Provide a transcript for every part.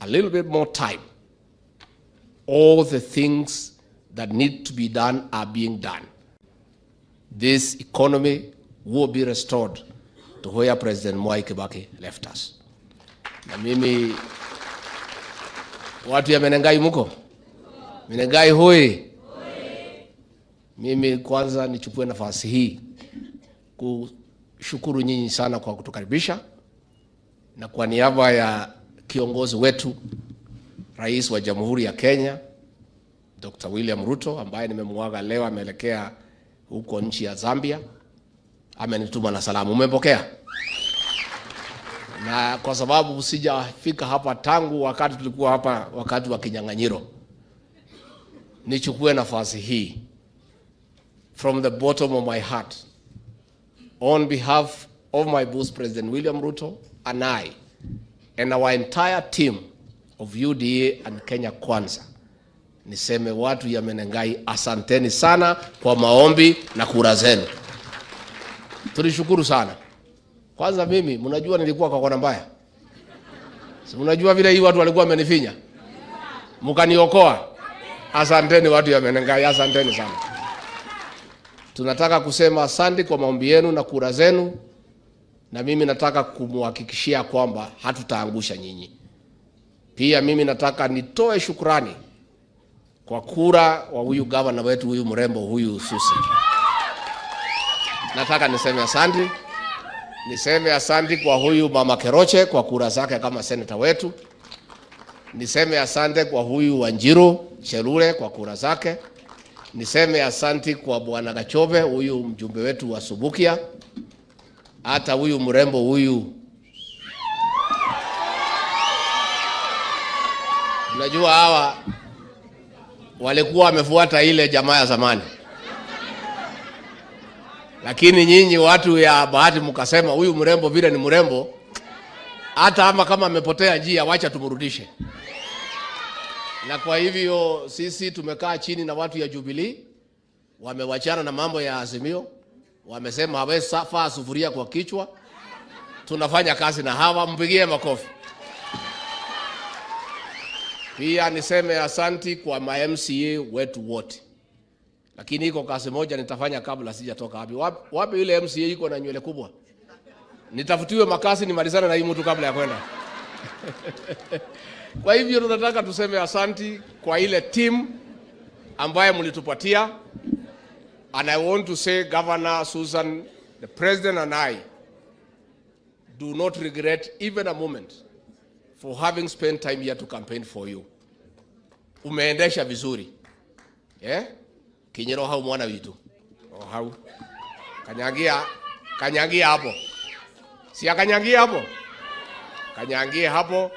a little bit more time, all the things that need to be done are being done. This economy will be restored to where President Mwai Kibaki left us. Na mimi watu ya Menengai muko? Menengai hoi. Mimi kwanza nichukue nafasi hii kushukuru nyinyi sana kwa kutukaribisha, na kwa niaba ya kiongozi wetu Rais wa Jamhuri ya Kenya Dr. William Ruto, ambaye nimemuaga leo, ameelekea huko nchi ya Zambia, amenituma na salamu. Umepokea? Na kwa sababu sijafika hapa tangu wakati tulikuwa hapa wakati wa kinyang'anyiro, nichukue nafasi hii from the bottom of my heart, on behalf of my boss President William Ruto and I and our entire team of UDA and Kenya Kwanza, niseme watu ya Menengai asanteni sana kwa maombi na kura zenu. Tulishukuru sana. Kwanza mimi, mnajua nilikuwa kwa kona mbaya. Si mnajua vile hii watu walikuwa wamenifinya. Mkaniokoa. Asanteni watu ya Menengai, asanteni sana. Tunataka kusema asante kwa maombi yenu na kura zenu, na mimi nataka kumhakikishia kwamba hatutaangusha nyinyi. Pia mimi nataka nitoe shukrani kwa kura wa huyu gavana wetu, huyu mrembo, huyu Susi. Nataka niseme asante. Niseme asante kwa huyu Mama Keroche kwa kura zake kama senator wetu. Niseme asante kwa huyu Wanjiru Chelule kwa kura zake. Niseme asante kwa Bwana Gachobe, huyu mjumbe wetu wa Subukia. Hata huyu mrembo huyu, unajua hawa walikuwa wamefuata ile jamaa ya zamani, lakini nyinyi watu ya bahati mkasema huyu mrembo vile ni mrembo, hata ama kama amepotea njia wacha tumrudishe. Na kwa hivyo sisi tumekaa chini na watu ya Jubilee, wamewachana na mambo ya Azimio, wamesema hawezi faa sufuria kwa kichwa. Tunafanya kazi na hawa, mpigie makofi. Pia niseme asante kwa MCA wetu wote. Lakini iko kazi moja nitafanya kabla sijatoka hapa. Wapi yule MCA iko na nywele kubwa? Nitafutiwe makasi nimalizane na hii mtu kabla ya kwenda. Kwa hivyo tunataka tuseme asante kwa ile team ambaye mlitupatia. And I want to say, Governor Susan, the President and I do not regret even a moment for having spent time here to campaign for you. Umeendesha vizuri. Kinyero hau mwana witu. Hau. Kanyangia hapo. Si akanyangia hapo? Kanyangia hapo.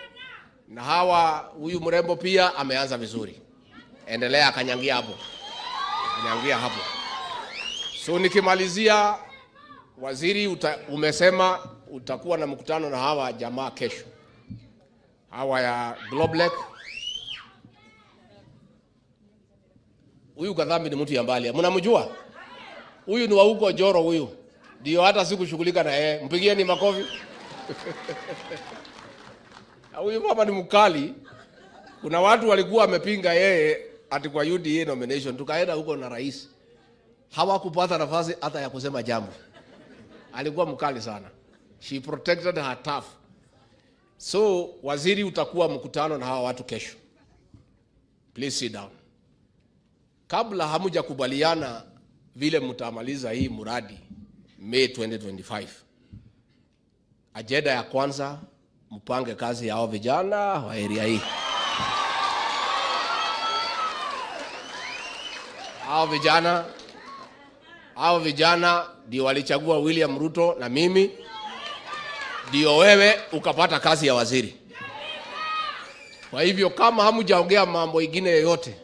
Na hawa huyu mrembo pia ameanza vizuri. Endelea kanyangia hapo. Kanyangia hapo. So nikimalizia, waziri umesema utakuwa na mkutano na hawa jamaa kesho. Hawa ya Globelec. Huyu Kadhambi ni mtu ya mbali. Mnamjua? Huyu ni wa huko Joro huyu. Ndio hata sikushughulika na yeye. Mpigieni makofi. Huyu mama ni mkali. Kuna watu walikuwa wamepinga yeye ati kwa UDA nomination. Tukaenda huko na rais. Hawakupata nafasi hata ya kusema jambo. Alikuwa mkali sana. She protected her turf. So, waziri utakuwa mkutano na hawa watu kesho. Please sit down. Kabla hamuja kubaliana vile mtamaliza hii muradi May 2025. Ajenda ya kwanza, mpange kazi ya hao vijana wa area hii. Hao vijana ndio walichagua William Ruto na mimi. Ndio wewe ukapata kazi ya waziri. Kwa hivyo kama hamujaongea mambo ingine yoyote,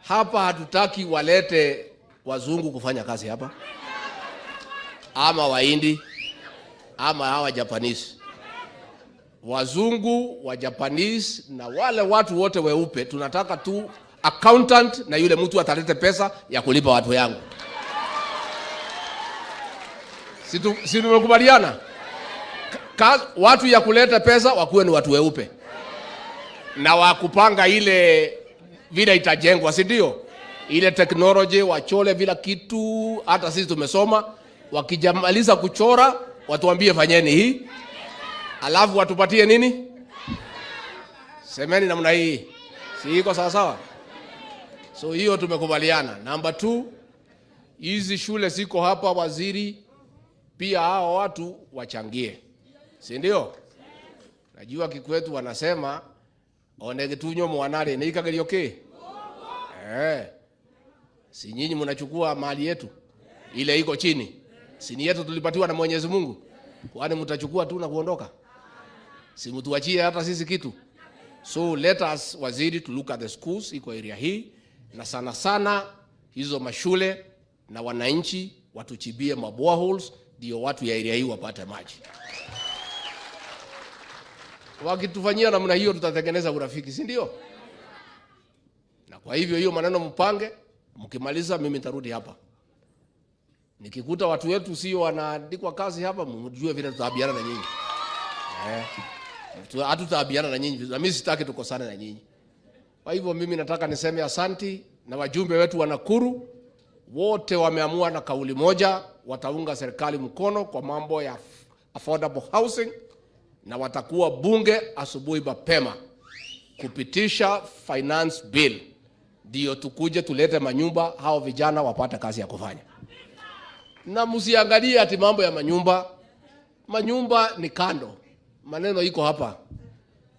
hapa hatutaki walete wazungu kufanya kazi hapa, ama Wahindi, ama hawa Japanese. Wazungu, wa Japanese na wale watu wote weupe, tunataka tu accountant na yule mtu atalete pesa ya kulipa watu yangu. Si tumekubaliana? Watu ya kuleta pesa wakuwe ni watu weupe. na wakupanga ile vile itajengwa, si ndio? Ile technology wachole vila kitu, hata sisi tumesoma. Wakijamaliza kuchora watuambie fanyeni hii, alafu watupatie nini? Semeni namna hii, si iko sawa sawa? So hiyo tumekubaliana. Number 2, hizi shule ziko hapa, waziri, pia hao watu wachangie, si ndio? Najua Kikwetu wanasema onegetunyo mwanale ni ikagelio ke. Si nyinyi mnachukua mali yetu ile iko chini, si ni yetu tulipatiwa na Mwenyezi Mungu? Kwani mtachukua tu na kuondoka? Si mtuachie hata sisi kitu. So let us, waziri, to look at the schools iko area hii, na sana sana hizo mashule, na wananchi watuchibie maboreholes ndio watu ya area hii wapate maji. Wakitufanyia namna hiyo tutatengeneza urafiki, si ndio? Na kwa hivyo hiyo maneno mpange, mkimaliza mimi nitarudi hapa. Nikikuta watu wetu sio wanaandikwa kazi hapa, mjue vile tutaabiana na nyinyi. Hatutaabiana na nyinyi, na mimi sitaki tukosane na nyinyi. Kwa hivyo mimi nataka niseme asanti, na wajumbe wetu wa Nakuru wote wameamua na kauli moja, wataunga serikali mkono kwa mambo ya affordable housing, na watakuwa bunge asubuhi mapema kupitisha finance bill ndio tukuje tulete manyumba, hao vijana wapate kazi ya kufanya. Na msiangalie ati mambo ya manyumba. Manyumba ni kando, maneno iko hapa.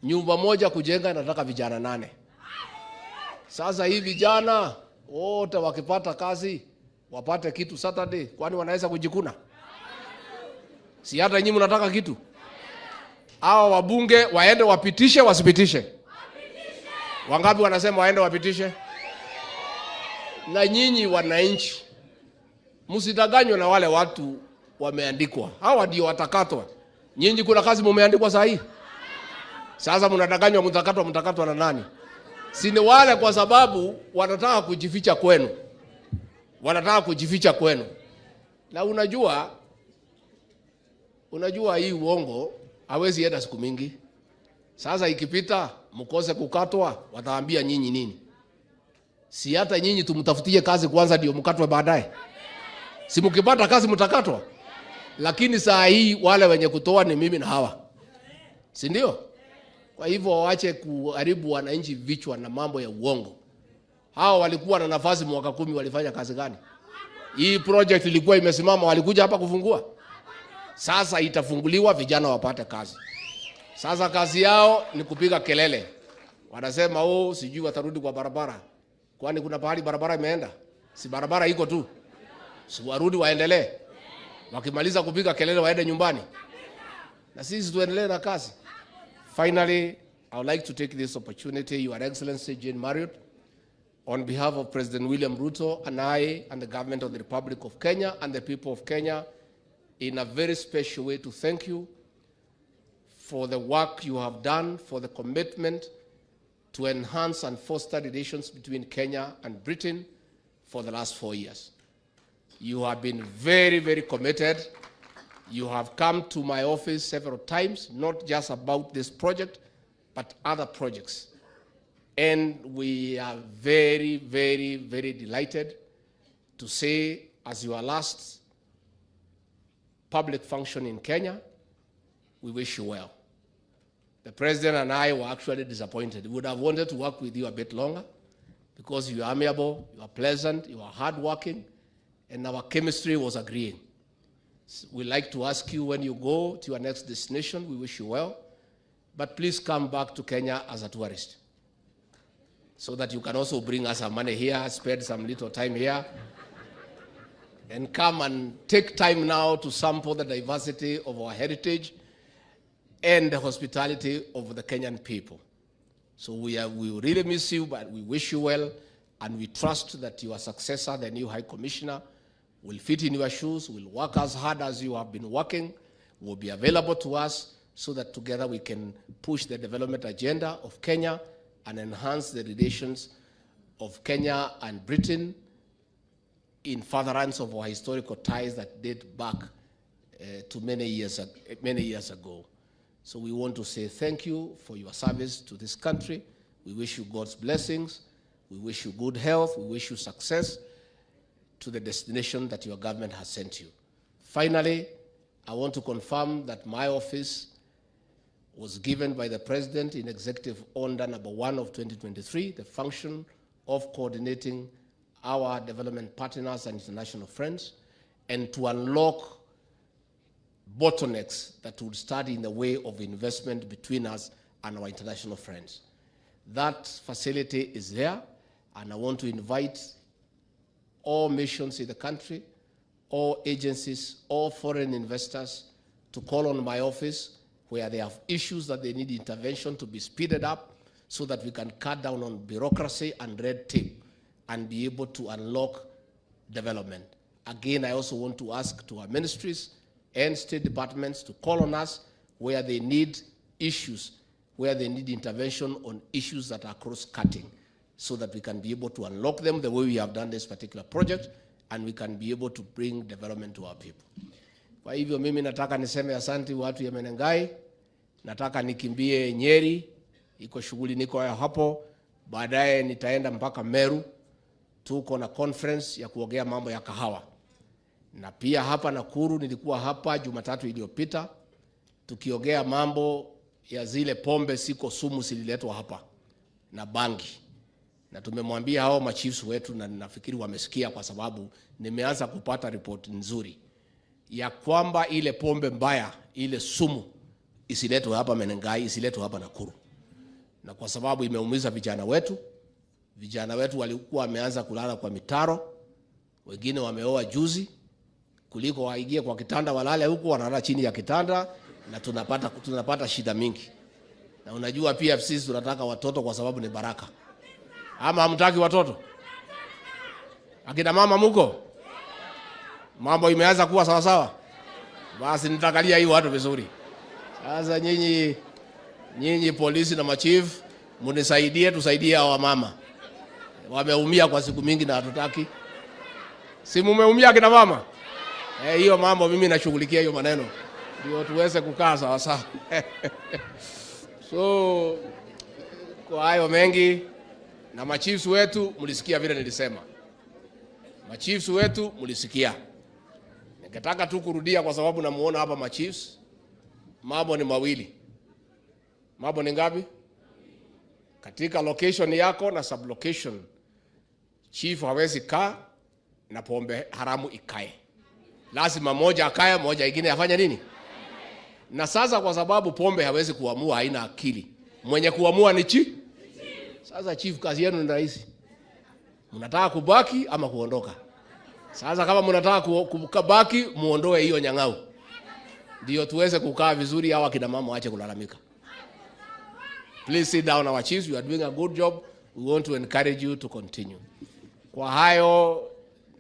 Nyumba moja kujenga inataka vijana 8. Sasa hivi vijana wote wakipata kazi wapate kitu Saturday, kwani wanaweza kujikuna? Si hata nyinyi mnataka kitu? Hao wabunge waende wapitishe, wasipitishe? Wangapi wanasema waende wapitishe? Na nyinyi wananchi msidanganywe na wale watu wameandikwa. Hawa ndio watakatwa. Nyinyi kuna kazi mumeandikwa saa hii? Sasa mnadanganywa mtakatwa na nani? Si ni wale kwa sababu wanataka kujificha kwenu. Wanataka kujificha kwenu. Na unajua hii uongo hawezi enda siku mingi. Sasa ikipita mkose kukatwa, wataambia nyinyi nini? Si hata nyinyi tumtafutie kazi kwanza ndio mkatwe baadaye? Si mkipata kazi mtakatwa? Lakini saa hii wale wenye kutoa ni mimi na hawa, si ndio? Kwa hivyo waache kuharibu wananchi vichwa na mambo ya uongo. Hao walikuwa na nafasi mwaka 10, walifanya kazi gani? Hii project ilikuwa imesimama, walikuja hapa kufungua? Sasa itafunguliwa, vijana wapate kazi. Sasa kazi yao ni kupiga kelele. Wanasema sijui watarudi kwa barabara. Kwani kuna pahali barabara imeenda? Si barabara iko tu. Si warudi waendelee. Wakimaliza kupiga kelele waende nyumbani. Na sisi tuendelee na kazi. Finally, I would like to take this opportunity, Your Excellency Jane Marriott, on behalf of President William Ruto and I and the government of the Republic of Kenya and the people of Kenya, in a very special way to thank you for the work you have done, for the commitment to enhance and foster relations between Kenya and Britain for the last 4 years. You have been very, very committed. You have come to my office several times, not just about this project, but other projects. And we are very, very, very delighted to say, as your last public function in Kenya, we wish you well. The President and I were actually disappointed. We would have wanted to work with you a bit longer because you are amiable, you are pleasant, you are hardworking, and our chemistry was agreeing. So we'd like to ask you, when you go to your next destination, we wish you well, but please come back to Kenya as a tourist so that you can also bring us some money here, spend some little time here, and come and take time now to sample the diversity of our heritage and the hospitality of the Kenyan people. So we really miss you, but we wish you well, and we trust that your successor, the new High Commissioner, will fit in your shoes, will work as hard as you have been working, will be available to us so that together we can push the development agenda of Kenya and enhance the relations of Kenya and Britain in furtherance of our historical ties that date back to many years ago. So we want to say thank you for your service to this country. We wish you God's blessings. We wish you good health. We wish you success to the destination that your government has sent you. Finally, I want to confirm that my office was given by the President in Executive Order number 1 of 2023, the function of coordinating our development partners and international friends, and to unlock bottlenecks that would stand in the way of investment between us and our international friends. That facility is there, and I want to invite all missions in the country, all agencies, all foreign investors to call on my office where they have issues that they need intervention to be speeded up so that we can cut down on bureaucracy and red tape and be able to unlock development. Again, I also want to ask to our ministries and state departments to call on us where they need issues, where they need intervention on issues that are cross-cutting, so that we can be able to unlock them the way we have done this particular project, and we can be able to bring development to our people. Kwa hivyo mimi nataka niseme asante watu ya Menengai, nataka nikimbie Nyeri, iko shughuli niko hapo, baadaye nitaenda mpaka Meru, tuko na conference ya kuongea mambo ya kahawa. Na pia hapa Nakuru nilikuwa hapa Jumatatu iliyopita, tukiongea mambo ya zile pombe siko sumu zililetwa hapa na bangi. Na tumemwambia hao machiefs wetu, na nafikiri wamesikia kwa sababu nimeanza kupata report nzuri ya kwamba ile pombe mbaya, ile sumu isiletwe hapa Menengai, isiletwe hapa Nakuru. Na kwa sababu imeumiza vijana wetu walikuwa wameanza kulala kwa mitaro, wengine wameoa juzi, kuliko waingie kwa kitanda walale huko, wanalala chini ya kitanda, na tunapata shida mingi. Na unajua pia sisi tunataka watoto kwa sababu ni baraka. Ama hamtaki watoto? Akina mama mko? Mambo imeanza kuwa sawa sawa? Basi nitakalia hii watu vizuri. Sasa nyinyi polisi na machief, munisaidie, tusaidie hawa mama. Wameumia kwa siku mingi na hatutaki. Si mumeumia kina mama? Hiyo mambo mimi nashughulikia hiyo maneno, ndio tuweze kukaa sawa sawa. So kwa hayo mengi, na machiefs wetu mlisikia vile nilisema. Machiefs wetu mlisikia. Ningetaka tu kurudia kwa sababu namuona hapa machiefs. Mambo ni mawili. Mambo ni ngapi? Katika location yako na sublocation, chief hawezi kaa na pombe haramu ikae. Lazima moja akae, moja ingine afanye nini? Na sasa kwa sababu pombe hawezi kuamua, haina akili, mwenye kuamua ni chief. Sasa chief, kazi yenu ni rahisi. Mnataka kubaki ama kuondoka? Sasa kama mnataka kubaki, muondoe hiyo nyang'au, ndio tuweze kukaa vizuri, hawa kina mama waache kulalamika. Please sit down, our chiefs, you are doing a good job. We want to encourage you to continue. Kwa hayo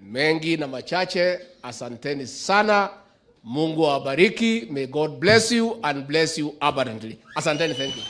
mengi na machache, asanteni sana. Mungu awabariki. May God bless you and bless you abundantly. Asanteni, thank you.